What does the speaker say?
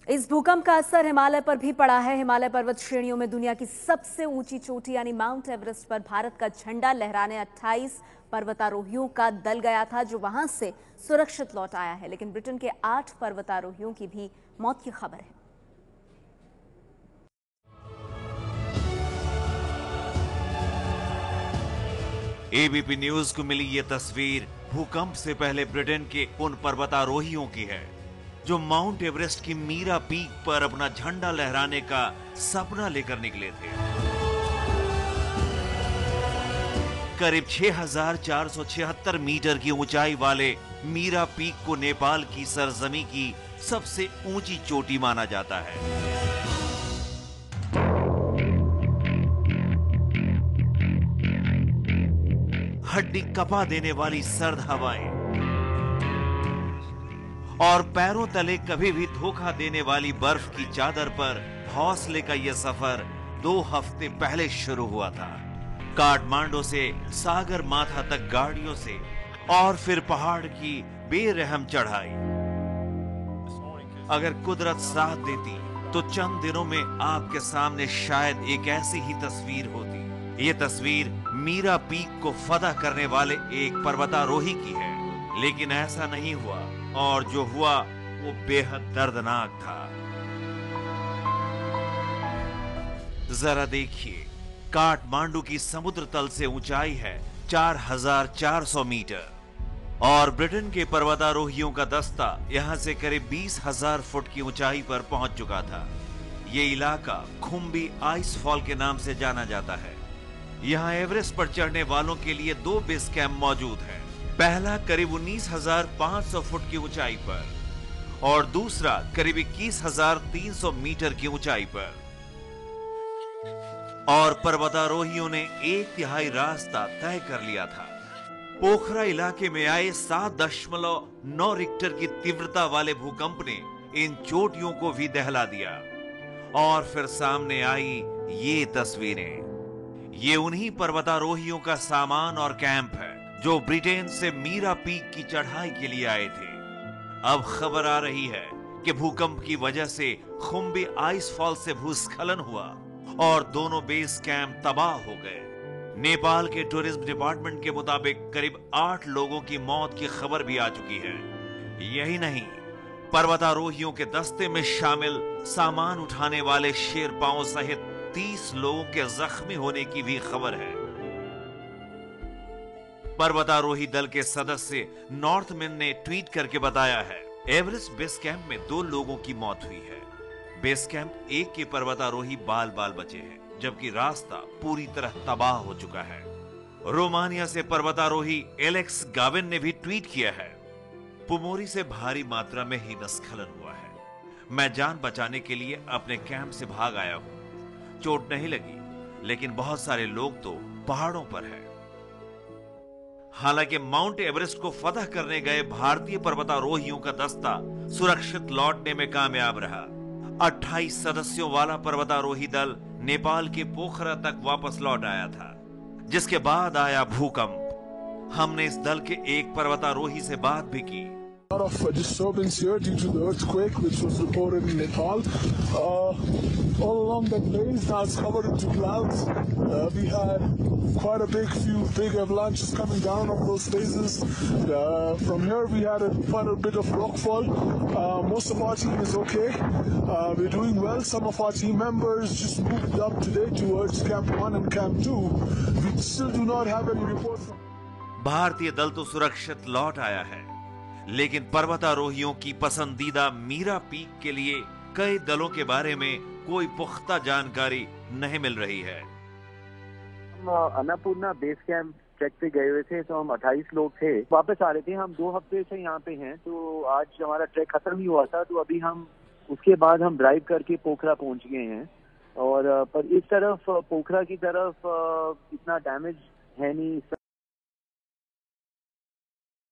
इस भूकंप का असर हिमालय पर भी पड़ा है। हिमालय पर्वत श्रेणियों में दुनिया की सबसे ऊंची चोटी यानी माउंट एवरेस्ट पर भारत का झंडा लहराने 28 पर्वतारोहियों का दल गया था, जो वहां से सुरक्षित लौट आया है। लेकिन ब्रिटेन के 8 पर्वतारोहियों की भी मौत की खबर है। एबीपी न्यूज को मिली ये तस्वीर भूकंप से पहले ब्रिटेन के उन पर्वतारोहियों की है जो माउंट एवरेस्ट की मीरा पीक पर अपना झंडा लहराने का सपना लेकर निकले थे। करीब 6,476 मीटर की ऊंचाई वाले मीरा पीक को नेपाल की सरजमी की सबसे ऊंची चोटी माना जाता है। हड्डी कपा देने वाली सर्द हवाएं और पैरों तले कभी भी धोखा देने वाली बर्फ की चादर पर हौसले का यह सफर 2 हफ्ते पहले शुरू हुआ था। काठमांडू से सागर माथा तक गाड़ियों से और फिर पहाड़ की बेरहम चढ़ाई। अगर कुदरत साथ देती तो चंद दिनों में आपके सामने शायद एक ऐसी ही तस्वीर होती। ये तस्वीर मीरा पीक को फतह करने वाले एक पर्वतारोही की है, लेकिन ऐसा नहीं हुआ और जो हुआ वो बेहद दर्दनाक था। जरा देखिए, काठमांडू की समुद्र तल से ऊंचाई है 4,400 मीटर और ब्रिटेन के पर्वतारोहियों का दस्ता यहां से करीब 20,000 फुट की ऊंचाई पर पहुंच चुका था। ये इलाका खुम्बी आइस फॉल के नाम से जाना जाता है। यहाँ एवरेस्ट पर चढ़ने वालों के लिए 2 बेस कैंप मौजूद हैं। पहला करीब 19,500 फुट की ऊंचाई पर और दूसरा करीब 21,300 मीटर की ऊंचाई पर। और पर्वतारोहियों ने 1/3 रास्ता तय कर लिया था। पोखरा इलाके में आए 7.9 रिक्टर की तीव्रता वाले भूकंप ने इन चोटियों को भी दहला दिया और फिर सामने आई ये तस्वीरें। ये उन्हीं पर्वतारोहियों का सामान और कैंप है जो ब्रिटेन से मीरा पीक की चढ़ाई के लिए आए थे। अब खबर आ रही है कि भूकंप की वजह से खुम्बी आइस फॉल से भूस्खलन हुआ और दोनों बेस कैंप तबाह हो गए। नेपाल के टूरिज्म डिपार्टमेंट के मुताबिक करीब 8 लोगों की मौत की खबर भी आ चुकी है। यही नहीं, पर्वतारोहियों के दस्ते में शामिल सामान उठाने वाले शेरपाओं सहित 30 लोगों के जख्मी होने की भी खबर है। पर्वतारोही दल के सदस्य नॉर्थमैन ने ट्वीट करके बताया है, एवरेस्ट बेस कैंप में 2 लोगों की मौत हुई है। बेस कैंप 1 के पर्वतारोही बाल बाल बचे हैं, जबकि रास्ता पूरी तरह तबाह हो चुका है। रोमानिया से पर्वतारोही एलेक्स गाविन ने भी ट्वीट किया है, पुमोरी से भारी मात्रा में हिमस्खलन हुआ है। मैं जान बचाने के लिए अपने कैंप से भाग आया हूं। चोट नहीं लगी, लेकिन बहुत सारे लोग तो पहाड़ों पर हैं। हालांकि माउंट एवरेस्ट को फतह करने गए भारतीय पर्वतारोहियों का दस्ता सुरक्षित लौटने में कामयाब रहा। 28 सदस्यों वाला पर्वतारोही दल नेपाल के पोखरा तक वापस लौट आया था, जिसके बाद आया भूकंप। हमने इस दल के एक पर्वतारोही से बात भी की। A lot of disturbance here due to the earthquake which was reported in Nepal. All along the place now it's covered into clouds. We had quite a few big avalanches coming down on those places. From here we had quite a bit of rockfall. Most of our team is okay. We're doing well. Some of our team members just moved up today towards Camp 1 and Camp 2. We still do not have any reports. भारतीय दल तो सुरक्षित लौट आया है, लेकिन पर्वतारोहियों की पसंदीदा मीरा पीक के लिए कई दलों के बारे में कोई पुख्ता जानकारी नहीं मिल रही है। हम अन्नपूर्णा बेस कैंप ट्रैक पे गए हुए थे, तो हम 28 लोग थे, वापस आ रहे थे। हम 2 हफ्ते से यहाँ पे हैं, तो आज हमारा ट्रैक खत्म ही हुआ था, तो अभी हम उसके बाद हम ड्राइव करके पोखरा पहुँच गए हैं। और पर इस तरफ पोखरा की तरफ इतना डैमेज है नहीं।